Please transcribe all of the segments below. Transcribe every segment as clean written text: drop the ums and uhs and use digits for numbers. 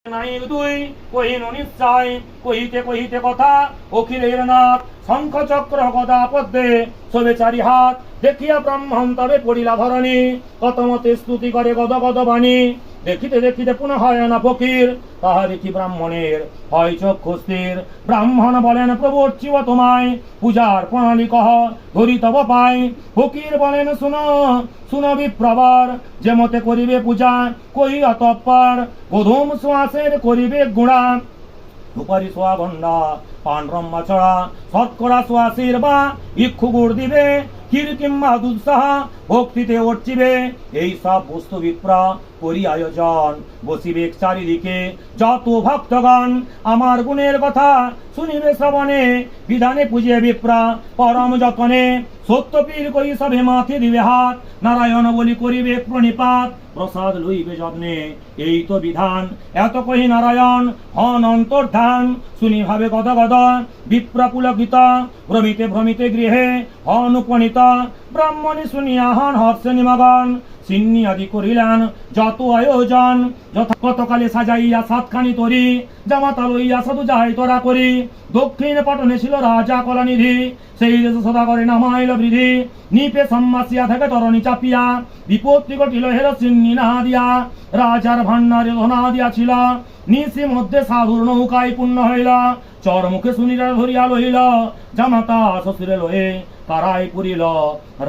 নাই দুই কহিনু নিশ্চয় কহিতে কহিতে কথা অখিলের নাথ শঙ্খ চক্র গদা পদ্মে শোভে চারি হাত দেখিয়া ব্রাহ্মণ তবে পড়িলা ধরণী কত মতে স্তুতি করে গদ গদ বাণী দেখিতে দেখিতে পুনঃ হয় না ফকির তাহা দেখি ব্রাহ্মণের হয় চক্ষু স্থির ব্রাহ্মণ বলেন প্রভু অর্চিব তোমায় পূজার প্রণালী কহ ধরি তব পাই ফকির বলেন শুনো শুনো বিপ্রবর যে মতে করিবে পূজা কই অতঃপর গোধূম শ্বাসের করিবে গুণা ধূপারি সোয়া গন্ডা পান ব্রহ্মা ছড়া শতকরা সোয়াশির বা ইক্ষু গুড় দিবে ক্ষীর কিংবা দুধ সাহা ভক্তিতে অর্চিবে এই সব বস্তু বিপ্রা করি আয়োজন বসিবে চারিদিকে যত ভক্তগণ আমার গুণের কথা শুনিবে শ্রবণে বিধানে পুজিয়ে বিপ্রা পরম যতনে সত্যপীর করি সবে মাথে দিবে হাত নারায়ণ বলি করিবে প্রণিপাত প্রসাদ লইবে যত্নে এই তো বিধান এত কহি নারায়ণ হন অন্তর্ধান শুনি ভাবে গদ গদ বিপ্রা পুলকিত ভ্রমিতে ভ্রমিতে গৃহে হন উপনীত ব্রাহ্মণী শুনিয়া হন হর্ষে নিমগন সিন্নি আদি করিলেন যত আয়োজন কতকালে সাজাইয়া সাতখানি তরি জামাতা লইয়া সাধু যাই তোরা করি দক্ষিণ পটনে ছিল রাজা কলানিধি সেই দেশ সদা করে নামাইল বৃদ্ধি নিপে সম্মাসিয়া থেকে তরণী চাপিয়া বিপত্তি ঘটিল হের সিন্নি না দিয়া রাজার ভান্ডারে ধনা দিয়াছিল নিশি মধ্যে সাধুর নৌকায় পূর্ণ হইল চর মুখে শুনিরা ধরিয়া লইল জামাতা শ্বশুরে লয়ে তারাই পুরিল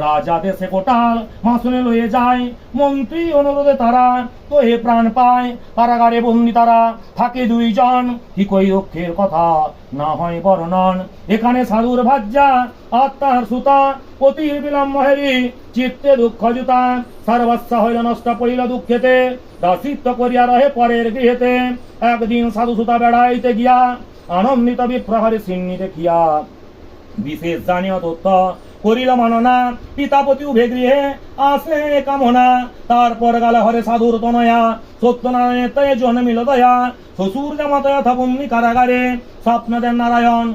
রাজা দেশে কোটাল মাসনে লয়ে যায় মন্ত্রী অনুরোধে তারা তো এ প্রাণ পায় কারাগারে বন্দি তারা থাকে দুইজন কি কই দুঃখের কথা না হয় বর্ণন এখানে সাধুর ভাজ্যা আত্মার সুতা অতি বিলম্ব হেরি চিত্তে দুঃখ জুতা সর্বস্ব হইল নষ্ট পড়িল দুঃখেতে দাসিত্ব করিয়া রহে পরের গৃহেতে একদিন সাধু সুতা বেড়াইতে গিয়া আনন্দিত বিপ্রহরে সিন্নি দেখিয়া বিশেষ জানিয়া তথ্য করিল মাননা পিতাপতি উভে গৃহে আসে কামনা তারপর গালে হরে সাধুর তনয়া সত্যনারায়ণ জন্মিল দয়া শ্বশুর জামাতা বন্দি কারাগারে স্বপ্ন দেন নারায়ণ।